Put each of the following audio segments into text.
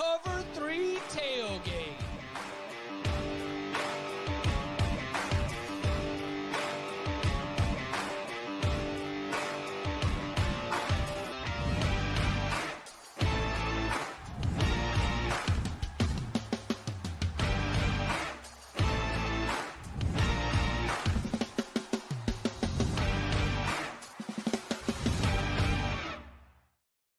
Cover 3 Tailgate.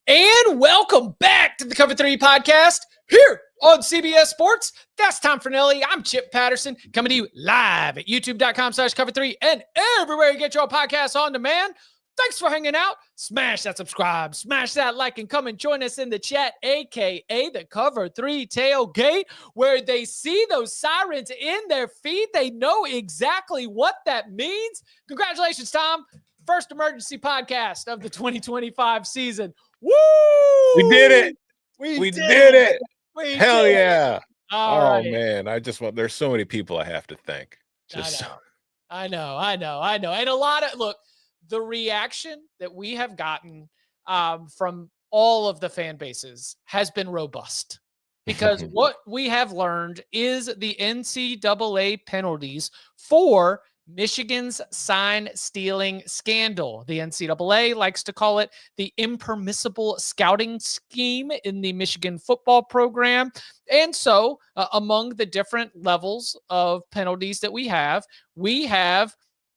And welcome back to the Cover 3 podcast here on CBS Sports. That's Tom Fornelli. I'm Chip Patterson coming to you live at youtube.com/cover3 and everywhere you get your podcasts on demand. Thanks for hanging out. Smash that subscribe, smash that like, and come and join us in the chat, aka the Cover 3 Tailgate, where they see those sirens in their feed. They know exactly what that means. Congratulations, Tom. First emergency podcast of the 2025 season. Woo! We did it. We did it. Hell yeah. All right. Man, there's so many people I have to thank. I know. And a lot of, look, the reaction that we have gotten from all of the fan bases has been robust, because what we have learned is the NCAA penalties for Michigan's sign stealing scandal. The NCAA likes to call it the impermissible scouting scheme in the Michigan football program. And so among the different levels of penalties that we have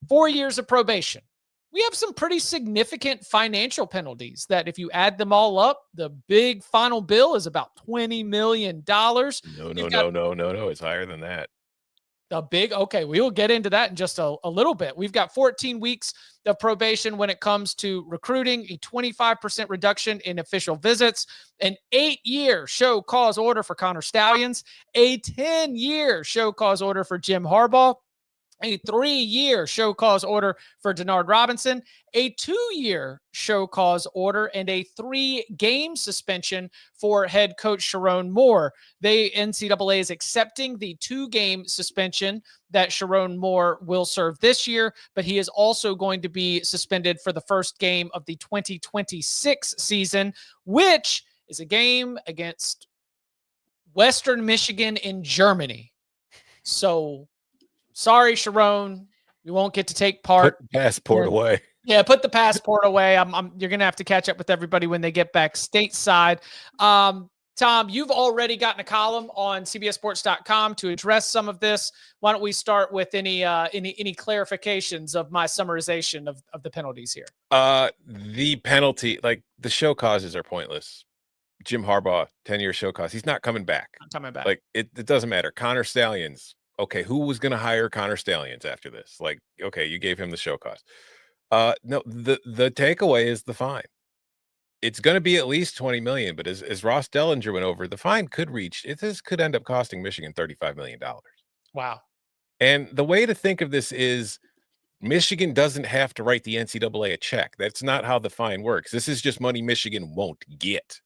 4 years of probation. We have some pretty significant financial penalties that, if you add them all up, the big final bill is about $20 million. No. It's higher than that. Okay, we will get into that in just a little bit. We've got 14 weeks of probation when it comes to recruiting, a 25% reduction in official visits, an 8-year show cause order for Connor Stallions, a 10-year show cause order for Jim Harbaugh, a 3-year show cause order for Denard Robinson, a 2-year show cause order, and a 3-game suspension for head coach Sherrone Moore. The NCAA is accepting the 2-game suspension that Sherrone Moore will serve this year, but he is also going to be suspended for the first game of the 2026 season, which is a game against Western Michigan in Germany. So, sorry, Sherrone, we won't get to take part. Put the passport away. Yeah, put the passport away. You're going to have to catch up with everybody when they get back stateside. Tom, you've already gotten a column on CBSSports.com to address some of this. Why don't we start with any clarifications of my summarization of the penalties here? The penalty, like the show causes are pointless. Jim Harbaugh, 10-year show cause. He's not coming back. Like it doesn't matter. Connor Stallions. Okay, who was going to hire Connor Stallions after this? Like, okay, you gave him the show cause. No, the takeaway is the fine. It's going to be at least $20 million, but as Ross Dellinger went over, the fine could end up costing Michigan $35 million. Wow. And the way to think of this is Michigan doesn't have to write the NCAA a check. That's not how the fine works. This is just money Michigan won't get.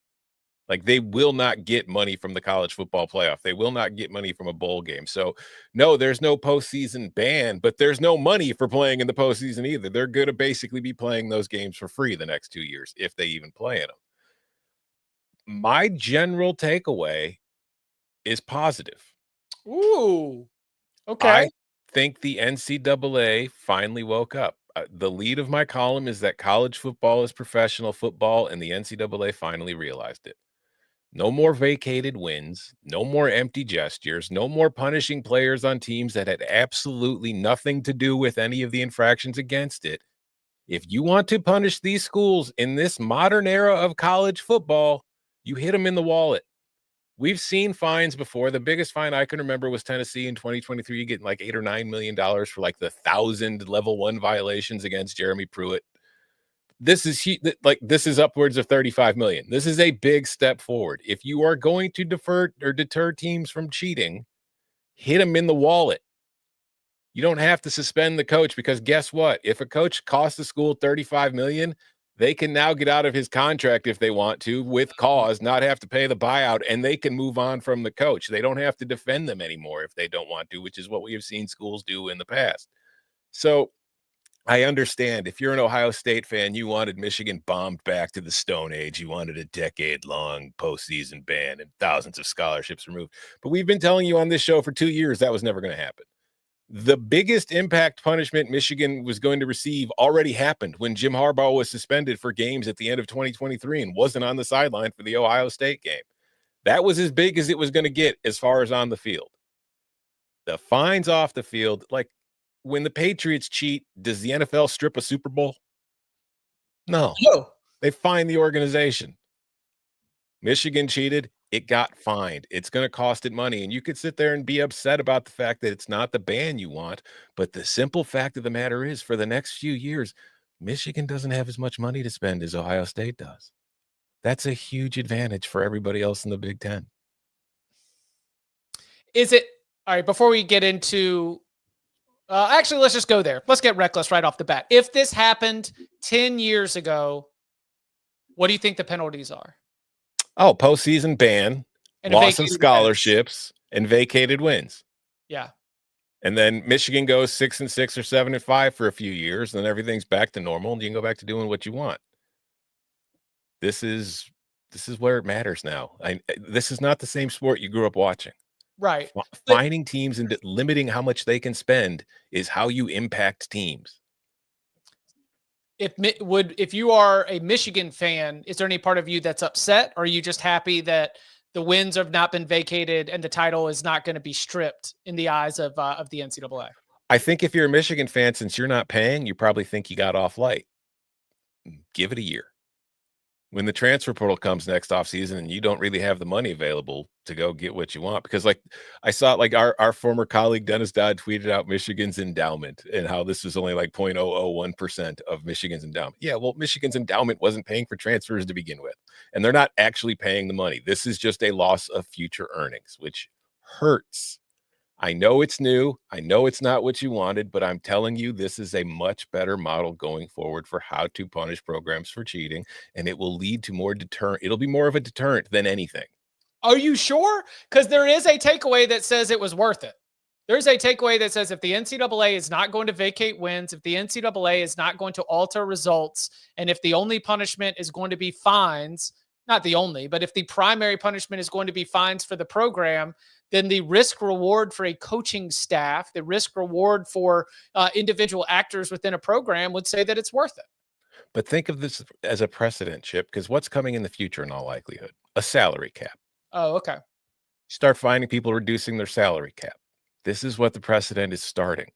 Like, they will not get money from the college football playoff. They will not get money from a bowl game. So, no, there's no postseason ban, but there's no money for playing in the postseason either. They're going to basically be playing those games for free the next 2 years, if they even play in them. My general takeaway is positive. Ooh, okay. I think the NCAA finally woke up. The lead of my column is that college football is professional football, and the NCAA finally realized it. No more vacated wins, no more empty gestures, no more punishing players on teams that had absolutely nothing to do with any of the infractions against it. If you want to punish these schools in this modern era of college football, you hit them in the wallet. We've seen fines before. The biggest fine I can remember was Tennessee in 2023, getting like $8 or $9 million for like the 1,000 level 1 violations against Jeremy Pruitt. This is upwards of 35 million. This is a big step forward. If you are going to deter teams from cheating, hit them in the wallet. You don't have to suspend the coach, because guess what? If a coach costs the school 35 million, they can now get out of his contract if they want to with cause, not have to pay the buyout, and they can move on from the coach. They don't have to defend them anymore if they don't want to, which is what we have seen schools do in the past. So I understand if you're an Ohio State fan, you wanted Michigan bombed back to the Stone Age. You wanted a decade-long postseason ban and thousands of scholarships removed. But we've been telling you on this show for 2 years that was never going to happen. The biggest impact punishment Michigan was going to receive already happened when Jim Harbaugh was suspended for games at the end of 2023 and wasn't on the sideline for the Ohio State game. That was as big as it was going to get as far as on the field. The fines off the field, like when the Patriots cheat, does the NFL strip a Super Bowl? No. They fine the organization. Michigan cheated. It got fined. It's going to cost it money. And you could sit there and be upset about the fact that it's not the ban you want. But the simple fact of the matter is, for the next few years, Michigan doesn't have as much money to spend as Ohio State does. That's a huge advantage for everybody else in the Big Ten. Is it all right? Before we get into, actually, let's just go there. Let's get reckless right off the bat. If this happened 10 years ago, what do you think the penalties are? Oh, postseason ban, And loss of scholarships, and vacated wins. Yeah. And then Michigan goes 6-6 or 7-5 for a few years, and then everything's back to normal, and you can go back to doing what you want. This is where it matters now. This is not the same sport you grew up watching. Right. Finding teams and limiting how much they can spend is how you impact teams. If you are a Michigan fan, is there any part of you that's upset? Or are you just happy that the wins have not been vacated and the title is not going to be stripped in the eyes of the NCAA? I think if you're a Michigan fan, since you're not paying, you probably think you got off light. Give it a year. When the transfer portal comes next offseason and you don't really have the money available to go get what you want, because like I saw like our former colleague Dennis Dodd tweeted out Michigan's endowment and how this was only like 0.001% of Michigan's endowment. Yeah, well, Michigan's endowment wasn't paying for transfers to begin with, and they're not actually paying the money. This is just a loss of future earnings, which hurts. I know it's new. I know it's not what you wanted, but I'm telling you, this is a much better model going forward for how to punish programs for cheating, and it will lead to more deterrent. It'll be more of a deterrent than anything. Are you sure? Because there is a takeaway that says it was worth it. There's a takeaway that says if the NCAA is not going to vacate wins, if the NCAA is not going to alter results, and if the only punishment is going to be fines, not the only, but if the primary punishment is going to be fines for the program, then the risk reward for a coaching staff, the risk reward for individual actors within a program would say that it's worth it. But think of this as a precedent, Chip, because what's coming in the future in all likelihood? A salary cap. Oh, okay. Start finding people reducing their salary cap. This is what the precedent is starting.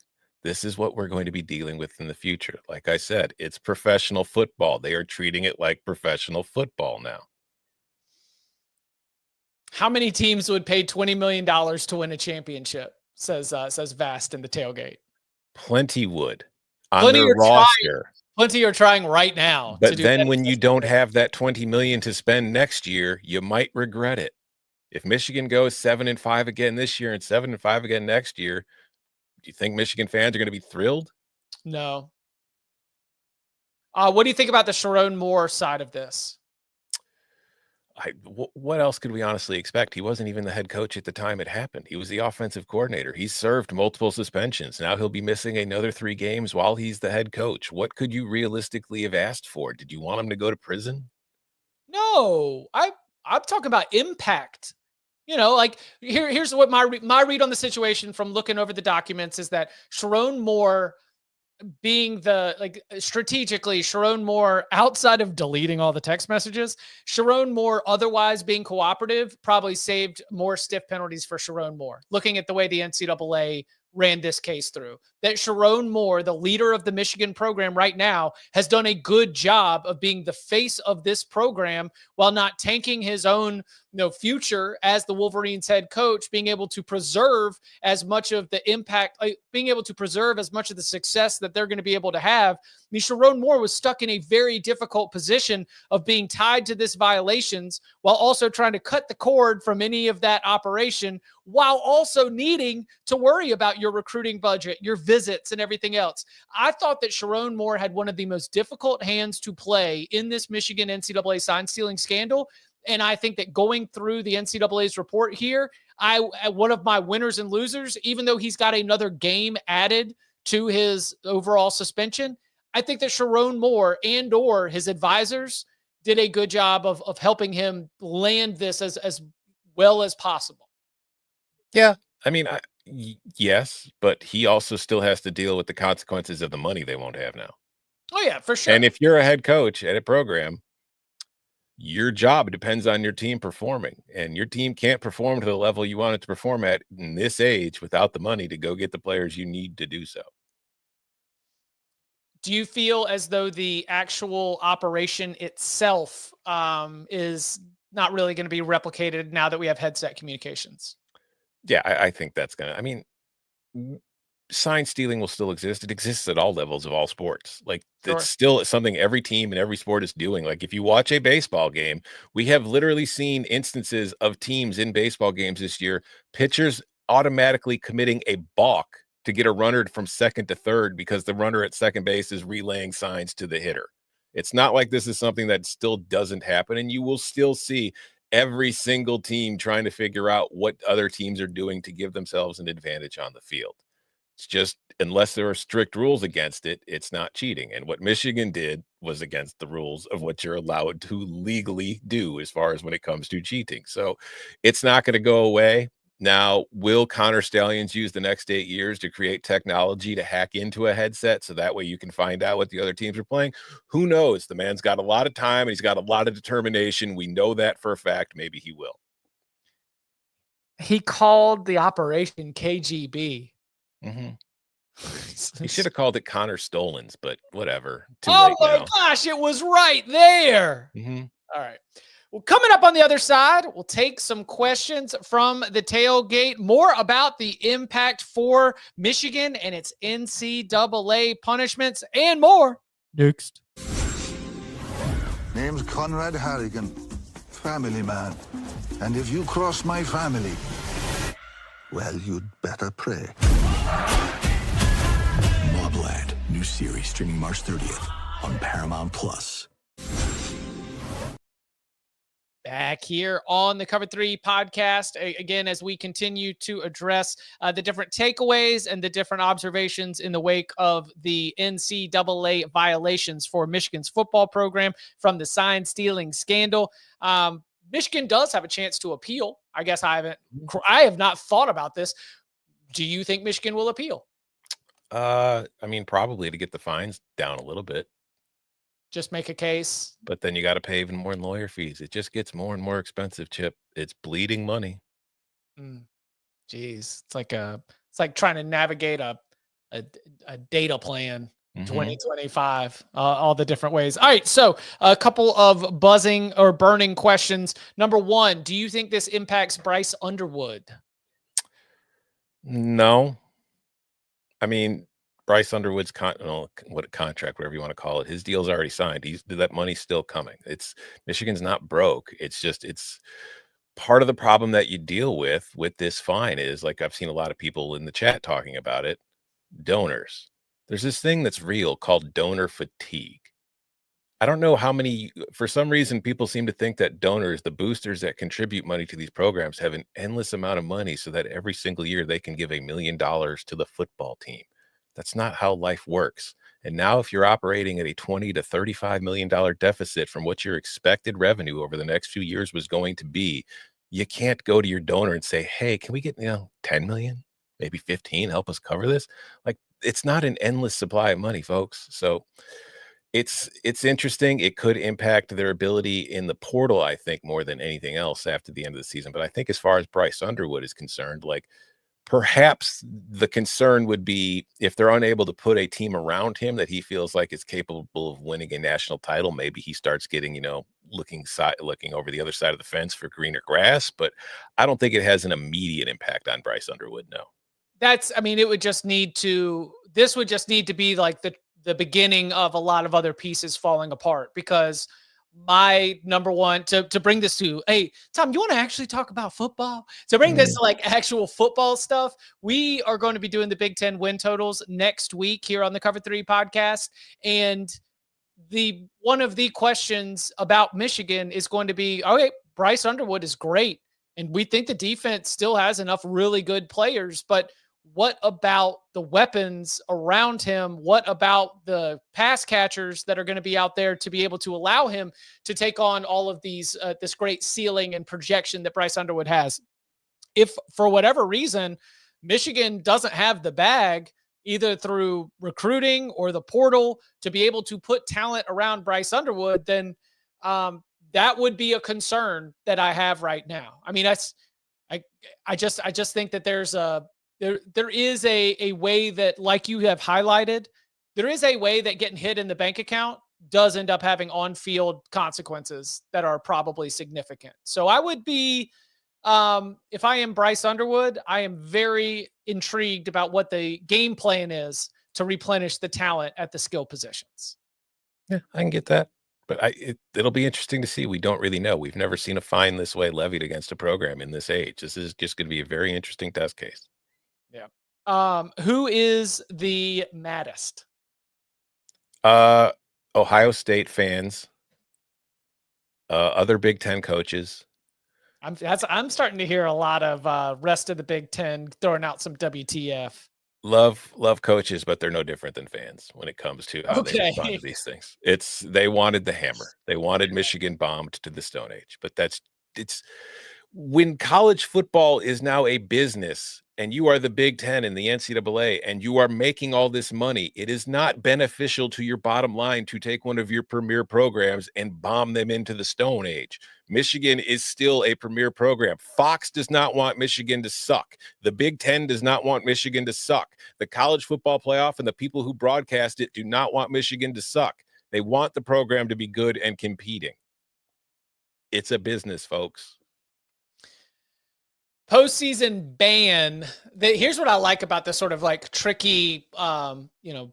This is what we're going to be dealing with in the future. Like I said, it's professional football. They are treating it like professional football now. How many teams would pay $20 million to win a championship? Says Vast in the tailgate. Plenty would on their roster. Plenty are trying right now. But then when you don't have that $20 million to spend next year, you might regret it. If Michigan goes 7-5 again this year and 7-5 again next year, do you think Michigan fans are going to be thrilled? No. What do you think about the Sherrone Moore side of this? What else could we honestly expect? He wasn't even the head coach at the time it happened. He was the offensive coordinator. He served multiple suspensions. Now he'll be missing another 3 games while he's the head coach. What could you realistically have asked for? Did you want him to go to prison? No, I'm talking about impact. You know, like here's what my read on the situation from looking over the documents is that Sherrone Moore being strategically Sherrone Moore, outside of deleting all the text messages, Sherrone Moore otherwise being cooperative probably saved more stiff penalties for Sherrone Moore. Looking at the way the NCAA ran this case through, that Sherrone Moore, the leader of the Michigan program right now, has done a good job of being the face of this program while not tanking his own future as the Wolverines head coach, being able to preserve as much of the impact, being able to preserve as much of the success that they're going to be able to have. I mean, Sherrone Moore was stuck in a very difficult position of being tied to this violations while also trying to cut the cord from any of that operation, while also needing to worry about your recruiting budget, your visits, and everything else. I thought that Sherrone Moore had one of the most difficult hands to play in this Michigan NCAA sign stealing scandal. And I think that going through the NCAA's report here, one of my winners and losers, even though he's got another game added to his overall suspension. I think that Sherrone Moore and or his advisors did a good job of helping him land this as well as possible. Yeah. I mean, yes, but he also still has to deal with the consequences of the money they won't have now. Oh, yeah, for sure. And if you're a head coach at a program, your job depends on your team performing, and your team can't perform to the level you want it to perform at in this age without the money to go get the players you need to do so. Do you feel as though the actual operation itself is not really going to be replicated now that we have headset communications? Yeah, I think that's gonna. I mean, sign stealing will still exist. It exists at all levels of all sports. Like Sure. it's still something every team and every sport is doing. Like if you watch a baseball game, we have literally seen instances of teams in baseball games this year, pitchers automatically committing a balk to get a runner from second to third because the runner at second base is relaying signs to the hitter. It's not like this is something that still doesn't happen, and you will still see every single team trying to figure out what other teams are doing to give themselves an advantage on the field. It's just unless there are strict rules against it, it's not cheating. And what Michigan did was against the rules of what you're allowed to legally do as far as when it comes to cheating. So it's not going to go away. Now, will Connor Stallions use the next 8 years to create technology to hack into a headset so that way you can find out what the other teams are playing? Who knows? The man's got a lot of time and he's got a lot of determination. We know that for a fact. Maybe he will. He called the operation KGB. He should have called it Connor Stolens, but whatever. Too late my gosh, it was right there. All right. Well, coming up on the other side, we'll take some questions from the tailgate, more about the impact for Michigan and its NCAA punishments and more. Next. Name's Conrad Harrigan, family man. And if you cross my family, well, you'd better pray. Mobland, new series streaming March 30th on Paramount Plus. Back here on the Cover 3 podcast, again, as we continue to address the different takeaways and the different observations in the wake of the NCAA violations for Michigan's football program from the sign stealing scandal. Michigan does have a chance to appeal. I guess I have not thought about this. Do you think Michigan will appeal? I mean, probably to get the fines down a little bit. Just make a case. But then you got to pay even more in lawyer fees. It just gets more and more expensive, Chip. It's bleeding money. Jeez. It's like trying to navigate a data plan. 2025, all the different ways. All right. So a couple of buzzing or burning questions. Number one, do you think this impacts Bryce Underwood? No. I mean, Bryce Underwood's contract, whatever you want to call it, his deal's already signed. That money's still coming. Michigan's not broke. It's part of the problem that you deal with this fine is, like, I've seen a lot of people in the chat talking about it, donors. There's this thing that's real called donor fatigue. I don't know how many, for some reason, people seem to think that donors, the boosters that contribute money to these programs, have an endless amount of money so that every single year they can give $1 million to the football team. That's not how life works. And now if you're operating at a $20 to $35 million deficit from what your expected revenue over the next few years was going to be, you can't go to your donor and say, hey, can we get 10 million, maybe 15, help us cover this? Like, it's not an endless supply of money, folks. So it's interesting. It could impact their ability in the portal, I think, more than anything else after the end of the season. But I think as far as Bryce Underwood is concerned, like, perhaps the concern would be if they're unable to put a team around him that he feels like is capable of winning a national title, maybe he starts getting, looking over the other side of the fence for greener grass. But I don't think it has an immediate impact on Bryce Underwood. No. This would just need to be like the beginning of a lot of other pieces falling apart, because my number one to bring this to, hey, Tom, you want to actually talk about football? To bring this to like actual football stuff, we are going to be doing the Big Ten win totals next week here on the Cover 3 podcast. And one of the questions about Michigan is going to be, okay, Bryce Underwood is great. And we think the defense still has enough really good players, but what about the weapons around him? What about the pass catchers that are going to be out there to be able to allow him to take on all of these, this great ceiling and projection that Bryce Underwood has? If for whatever reason, Michigan doesn't have the bag, either through recruiting or the portal, to be able to put talent around Bryce Underwood, then that would be a concern that I have right now. I mean, I just think that there is a way that, like you have highlighted, there is a way that getting hit in the bank account does end up having on-field consequences that are probably significant. So I would be, if I am Bryce Underwood, I am very intrigued about what the game plan is to replenish the talent at the skill positions. Yeah, I can get that. But it'll be interesting to see. We don't really know. We've never seen a fine this way levied against a program in this age. This is just going to be a very interesting test case. Yeah. Who is the maddest? Ohio State fans, other Big Ten coaches. I'm starting to hear a lot of rest of the Big Ten throwing out some WTF. Love coaches, but they're no different than fans when it comes to how they respond to these things. They wanted the hammer. They wanted Michigan bombed to the Stone Age. But it's when college football is now a business and you are the Big Ten and the NCAA and you are making all this money, it is not beneficial to your bottom line to take one of your premier programs and bomb them into the Stone Age. Michigan is still a premier program. Fox does not want Michigan to suck. The Big Ten does not want Michigan to suck. The college football playoff and the people who broadcast it do not want Michigan to suck. They want the program to be good and competing. It's a business, folks. Postseason ban. Here's what I like about this sort of like tricky,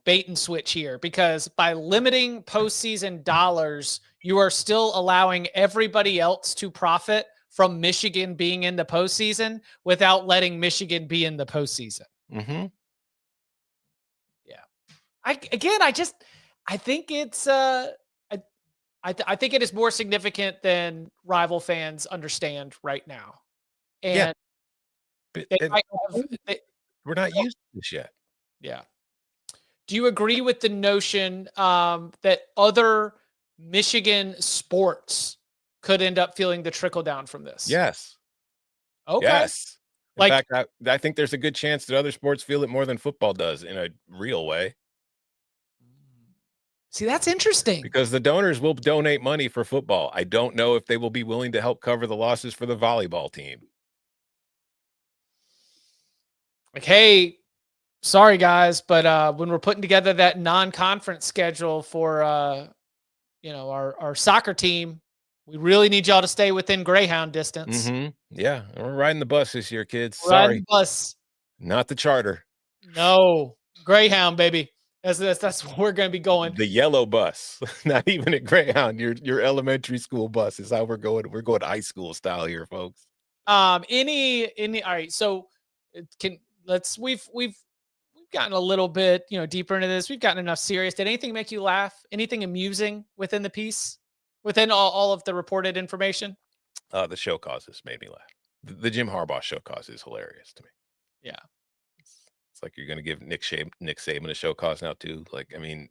bait and switch here, because by limiting postseason dollars, you are still allowing everybody else to profit from Michigan being in the postseason without letting Michigan be in the postseason. Mm-hmm. Yeah. I think it's, I think it is more significant than rival fans understand right now. And we're not used to this yet. Yeah. Do you agree with the notion that other Michigan sports could end up feeling the trickle down from this? Yes. Okay. Yes. In fact, I think there's a good chance that other sports feel it more than football does in a real way. See, that's interesting. Because the donors will donate money for football. I don't know if they will be willing to help cover the losses for the volleyball team. Like, hey, sorry guys, but when we're putting together that non-conference schedule for our soccer team, we really need y'all to stay within Greyhound distance. Mm-hmm. Yeah, we're riding the bus this year, kids. Riding the bus, not the charter. No, Greyhound, baby. That's where we're going to be going. The yellow bus, not even a Greyhound. Your elementary school bus is how we're going. We're going high school style here, folks. All right. So we've gotten a little bit, deeper into this. We've gotten enough serious. Did anything make you laugh? Anything amusing within the piece, within all of the reported information? The show causes made me laugh. The Jim Harbaugh show cause is hilarious to me. Yeah. It's like you're going to give Nick Saban a show cause now too. Like, I mean,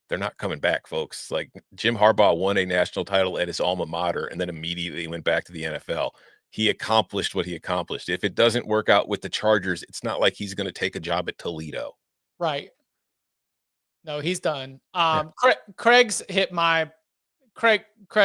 they're not coming back, folks. Like Jim Harbaugh won a national title at his alma mater and then immediately went back to the NFL. He accomplished what he accomplished. If it doesn't work out with the Chargers, it's not like he's going to take a job at Toledo. Right. No, he's done. Craig's hit my Craig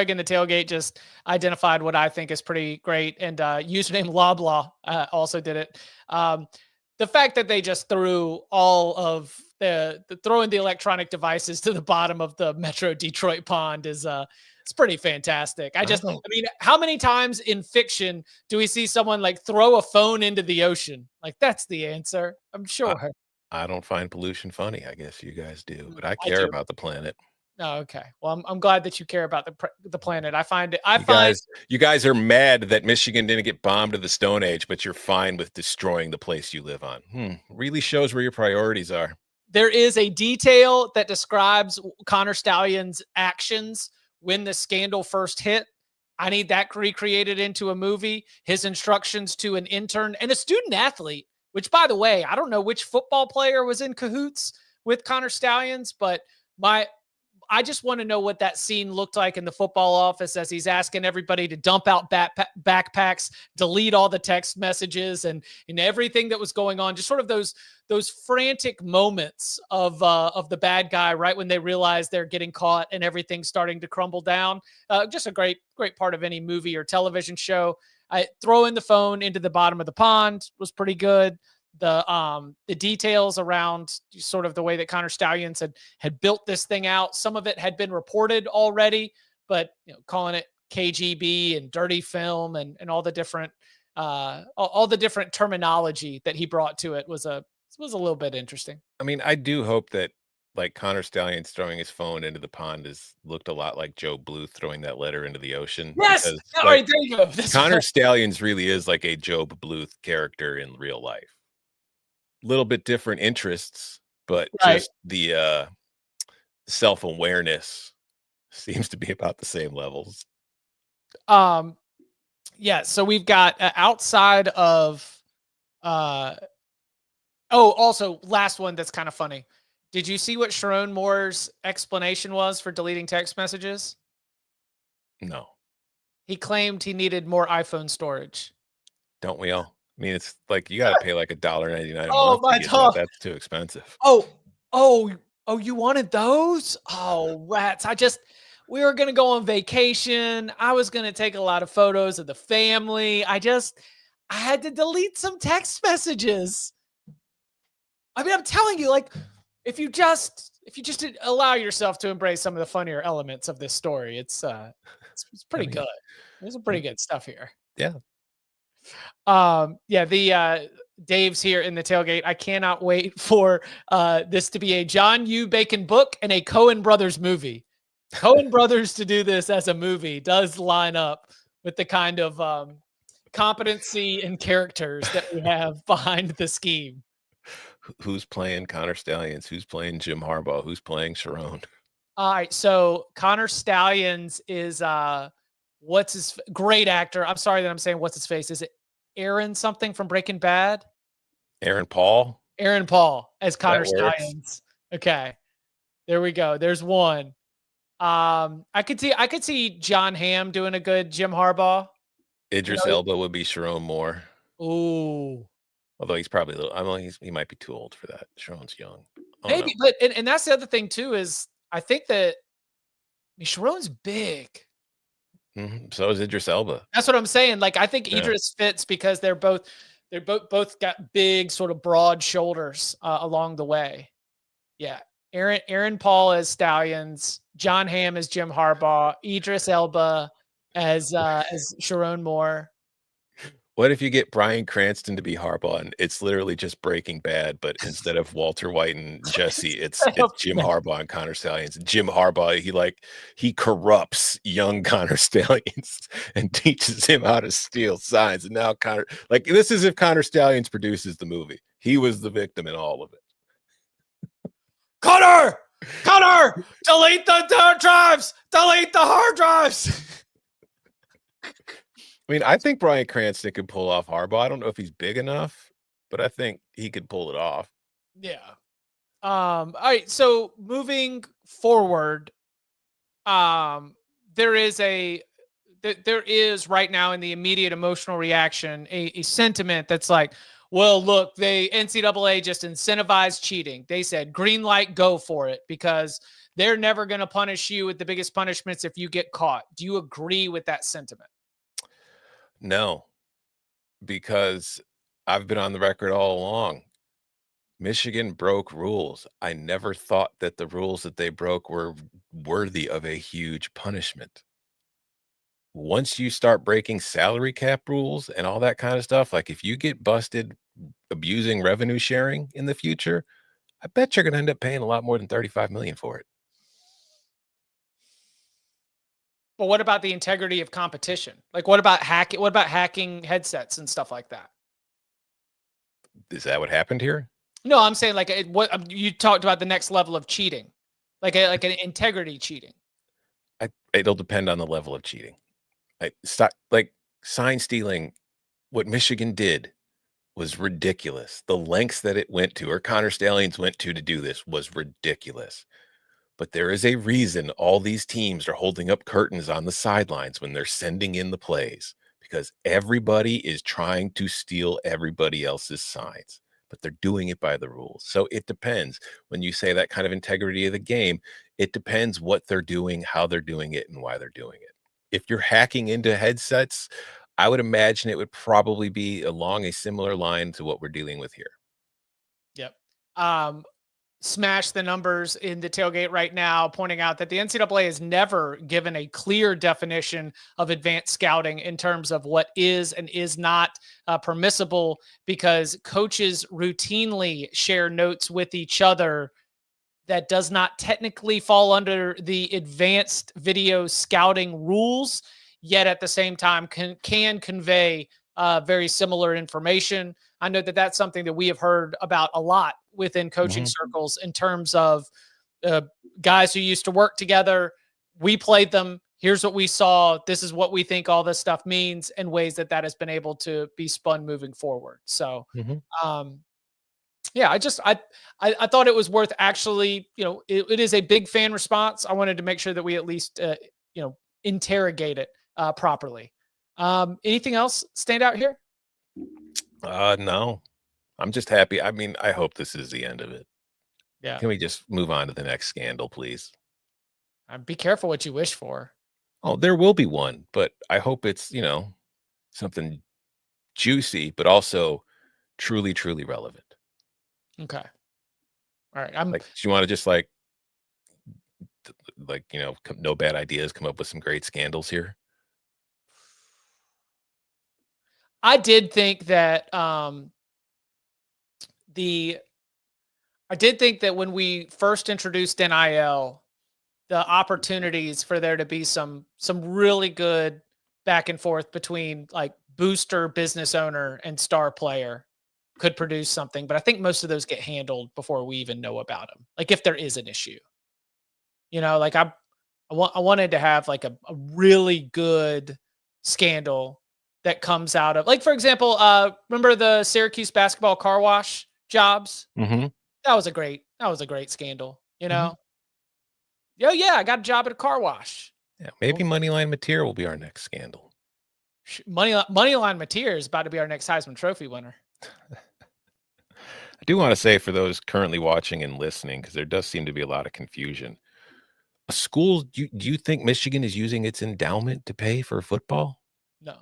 in the tailgate just identified what I think is pretty great. And username Loblaw also did it. The fact that they just threw all of throwing the electronic devices to the bottom of the Metro Detroit pond is it's pretty fantastic. I mean, how many times in fiction do we see someone like throw a phone into the ocean? Like that's the answer, I'm sure. I don't find pollution funny. I guess you guys do, but I care about the planet. Oh, okay. Well, I'm glad that you care about the planet. You guys are mad that Michigan didn't get bombed to the Stone Age, but you're fine with destroying the place you live on. Really shows where your priorities are. There is a detail that describes Connor Stallion's actions when the scandal first hit. I need that recreated into a movie. His instructions to an intern and a student athlete which, by the way, I don't know which football player was in cahoots with Connor Stallions, but I just want to know what that scene looked like in the football office as he's asking everybody to dump out backpacks, delete all the text messages and everything that was going on. Just sort of those frantic moments of the bad guy right when they realize they're getting caught and everything's starting to crumble down. Just a great part of any movie or television show. Throwing the phone into the bottom of the pond was pretty good. The details around sort of the way that Connor Stallions had built this thing out. Some of it had been reported already, but calling it KGB and dirty film and all the different terminology that he brought to it was a little bit interesting. I mean, I do hope that like Connor Stallions throwing his phone into the pond looked a lot like Joe Bluth throwing that letter into the ocean. Yes. Because, All right, there you go. Connor Stallions really is like a Joe Bluth character in real life. Little bit different interests, but just the self-awareness seems to be about the same levels. Yeah, so we've got outside of also last one that's kind of funny. Did you see what Sherrone Moore's explanation was for deleting text messages? No. He claimed he needed more iPhone storage. Don't we all? I mean, it's like you got to pay like $1.99 a month. My God, that's too expensive. Oh, you wanted those? Oh, rats! We were gonna go on vacation. I was gonna take a lot of photos of the family. I had to delete some text messages. I mean, I'm telling you, like, if you just allow yourself to embrace some of the funnier elements of this story, it's pretty good. There's some pretty good stuff here. Yeah. Dave's here in the tailgate. I cannot wait for this to be a John U. Bacon book and a Coen Brothers movie. Coen Brothers to do this as a movie does line up with the kind of competency and characters that we have behind the scheme. Who's playing Connor Stallions? Who's playing Jim Harbaugh? Who's playing Sherrone? All right, so Connor Stallions is great actor. I'm sorry that I'm saying what's his face. Is it Aaron something from Breaking Bad? Aaron Paul as Connor Stallions. Okay. There we go. There's one. I could see John Hamm doing a good Jim Harbaugh. Idris Elba would be Sherrone Moore. Ooh. Although he's probably a little, he might be too old for that. Sherrone's young. Maybe, but and that's the other thing too, is I think that Sherrone's big. So is Idris Elba. That's what I'm saying. Like, I think Idris fits because they're both got big, sort of broad shoulders along the way. Yeah. Aaron Paul as Stallions, John Hamm as Jim Harbaugh, Idris Elba as Sherrone Moore. What if you get Bryan Cranston to be Harbaugh and it's literally just Breaking Bad, but instead of Walter White and Jesse, it's Jim Harbaugh and Connor Stallions. Jim Harbaugh, he corrupts young Connor Stallions and teaches him how to steal signs. And now this is if Connor Stallions produces the movie. He was the victim in all of it. Connor, delete the drives, delete the hard drives. I mean, I think Bryan Cranston could pull off Harbaugh. I don't know if he's big enough, but I think he could pull it off. Yeah. All right. So moving forward, there is right now in the immediate emotional reaction a sentiment that's like, well, look, NCAA just incentivized cheating. They said green light, go for it, because they're never going to punish you with the biggest punishments if you get caught. Do you agree with that sentiment? No, because I've been on the record all along. Michigan broke rules. I never thought that the rules that they broke were worthy of a huge punishment. Once you start breaking salary cap rules and all that kind of stuff, like if you get busted abusing revenue sharing in the future, I bet you're going to end up paying a lot more than $35 million for it. But what about the integrity of competition? Like, what about hacking? What about hacking headsets and stuff like that? Is that what happened here? No, I'm saying what you talked about, the next level of cheating, like an integrity cheating. It'll depend on the level of cheating. Sign stealing, what Michigan did was ridiculous. The lengths that it went to, or Connor Stalions went to do this, was ridiculous. But there is a reason all these teams are holding up curtains on the sidelines when they're sending in the plays, because everybody is trying to steal everybody else's signs, but they're doing it by the rules. So it depends. When you say that kind of integrity of the game, it depends what they're doing, how they're doing it, and why they're doing it. If you're hacking into headsets, I would imagine it would probably be along a similar line to what we're dealing with here. Yep. Smash the numbers in the tailgate right now, pointing out that the NCAA has never given a clear definition of advanced scouting in terms of what is and is not permissible, because coaches routinely share notes with each other that does not technically fall under the advanced video scouting rules, yet at the same time can convey very similar information. I know that that's something that we have heard about a lot within coaching circles in terms of guys who used to work together. We played them. Here's what we saw. This is what we think all this stuff means, and ways that has been able to be spun moving forward. So, yeah, I thought it was worth actually, it is a big fan response. I wanted to make sure that we at least, interrogate it properly. Anything else stand out here? No, I'm just happy. I mean, I hope this is the end of it. Yeah. Can we just move on to the next scandal, please? Be careful what you wish for. Oh, there will be one, but I hope it's, something juicy, but also truly, truly relevant. Okay. All right. Do you want to just no bad ideas, come up with some great scandals here? I did think that when we first introduced NIL, the opportunities for there to be some really good back and forth between like booster, business owner, and star player could produce something. But I think most of those get handled before we even know about them. Like if there is an issue, I wanted to have like a really good scandal that comes out of, like, for example, remember the Syracuse basketball car wash jobs? Mm-hmm. That was a great scandal, Yeah, I got a job at a car wash. Yeah, maybe Moneyline Mateer will be our next scandal. Moneyline Mateer is about to be our next Heisman Trophy winner. I do want to say, for those currently watching and listening, because there does seem to be a lot of confusion. A school, do you think Michigan is using its endowment to pay for football? No.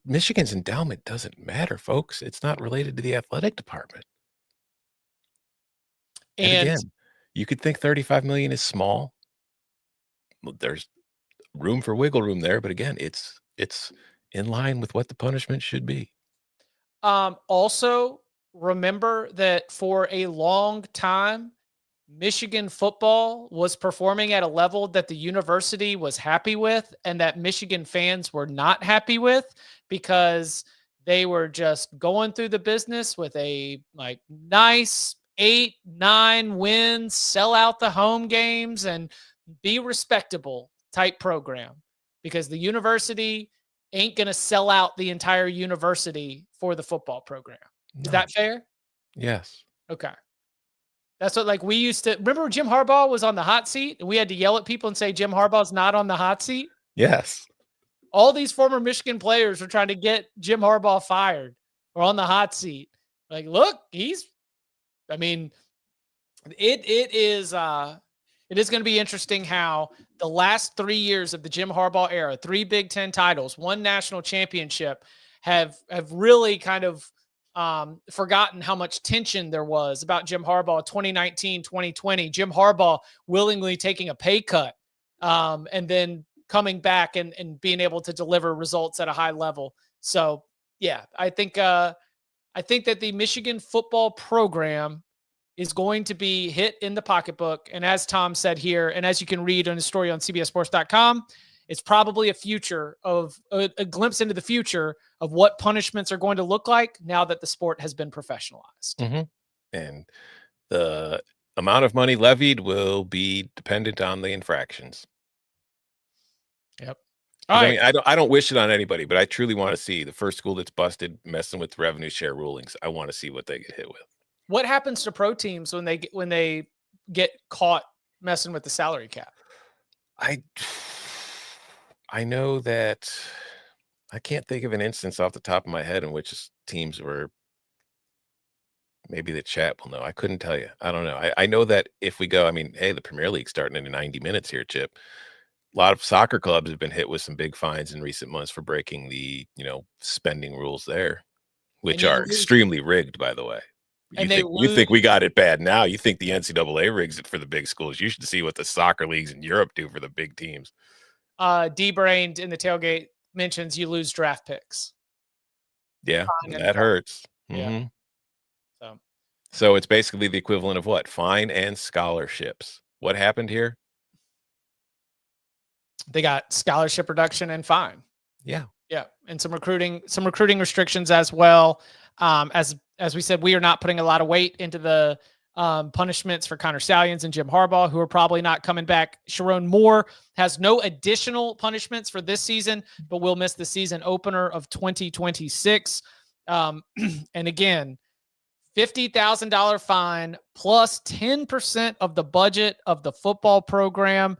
Michigan's endowment doesn't matter, folks. It's not related to the athletic department. And again, you could think 35 million is small. There's room for wiggle room there, but again, it's in line with what the punishment should be. Also, remember that for a long time, Michigan football was performing at a level that the university was happy with, and that Michigan fans were not happy with, because they were just going through the business with a nice 8-9 wins, sell out the home games, and be respectable type program, because the university ain't going to sell out the entire university for the football program. Is that fair? Yes. Okay. That's what, we used to remember when Jim Harbaugh was on the hot seat and we had to yell at people and say, Jim Harbaugh's not on the hot seat. Yes. All these former Michigan players were trying to get Jim Harbaugh fired or on the hot seat. Look, it is going to be interesting how the last 3 years of the Jim Harbaugh era, 3 Big Ten titles, 1 national championship, have really kind of forgotten how much tension there was about Jim Harbaugh 2019, 2020. Jim Harbaugh willingly taking a pay cut and then coming back and being able to deliver results at a high level. So, yeah, I think that the Michigan football program is going to be hit in the pocketbook. And as Tom said here, and as you can read on the story on CBSSports.com, it's probably a glimpse into the future of what punishments are going to look like now that the sport has been professionalized. Mm-hmm. And the amount of money levied will be dependent on the infractions. Yep. All I right. mean, I don't wish it on anybody, but I truly want to see the first school that's busted messing with revenue share rulings. I want to see what they get hit with. What happens to pro teams when they get caught messing with the salary cap? I know that I can't think of an instance off the top of my head in which teams were. Maybe the chat will know. I couldn't tell you. I don't know. I know that if we go, I mean, hey, the Premier League's starting in 90 minutes here, Chip. A lot of soccer clubs have been hit with some big fines in recent months for breaking the, spending rules there, which And are extremely rigged, by the way. And You think we got it bad now? You think the NCAA rigs it for the big schools? You should see what the soccer leagues in Europe do for the big teams. D-Brained in the tailgate mentions you lose draft picks. Yeah, that hurts. Yeah. Mm-hmm. So it's basically the equivalent of what? Fine and scholarships. What happened here? They got scholarship reduction and fine. Yeah. Yeah. And some recruiting restrictions as well. As we said, we are not putting a lot of weight into the punishments for Connor Stallions and Jim Harbaugh, who are probably not coming back. Sherrone Moore has no additional punishments for this season, but will miss the season opener of 2026. And again, $50,000 fine plus 10% of the budget of the football program,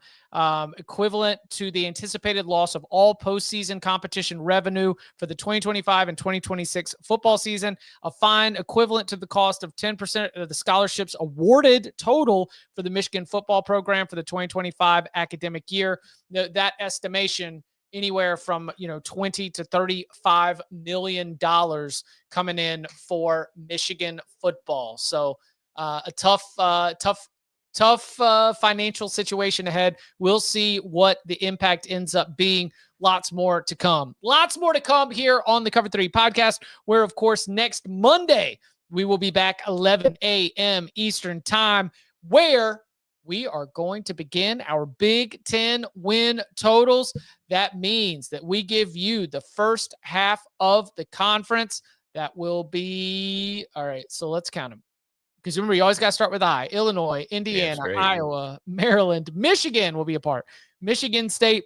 equivalent to the anticipated loss of all postseason competition revenue for the 2025 and 2026 football season, a fine equivalent to the cost of 10% of the scholarships awarded total for the Michigan football program for the 2025 academic year. That estimation anywhere from 20 to $35 million coming in for Michigan football. So a tough financial situation ahead. We'll see what the impact ends up being. Lots more to come. Lots more to come here on the Cover 3 podcast, where, of course, next Monday we will be back 11 a.m. Eastern time, where we are going to begin our Big Ten win totals. That means that we give you the first half of the conference. That will be, all right, so let's count them. Because remember, you always got to start with I. Illinois, Indiana, Iowa, Maryland, Michigan will be a part. Michigan State,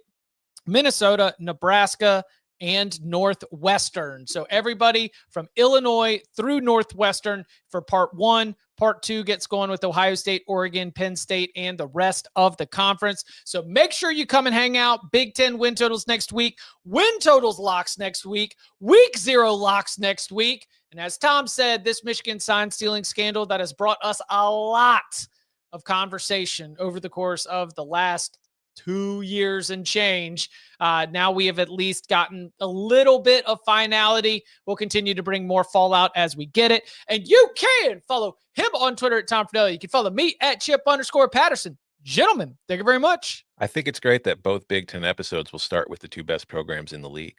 Minnesota, Nebraska, and Northwestern. So everybody from Illinois through Northwestern for part one. Part two gets going with Ohio State, Oregon, Penn State, and the rest of the conference. So make sure you come and hang out. Big Ten win totals next week. Win totals locks next week. Week 0 locks next week. And as Tom said, this Michigan sign stealing scandal that has brought us a lot of conversation over the course of the last 2 years and change. Now we have at least gotten a little bit of finality. We'll continue to bring more fallout as we get it. And you can follow him on Twitter at Tom Fornelli. You can follow me at Chip_Patterson. Gentlemen, thank you very much. I think it's great that both Big Ten episodes will start with the two best programs in the league.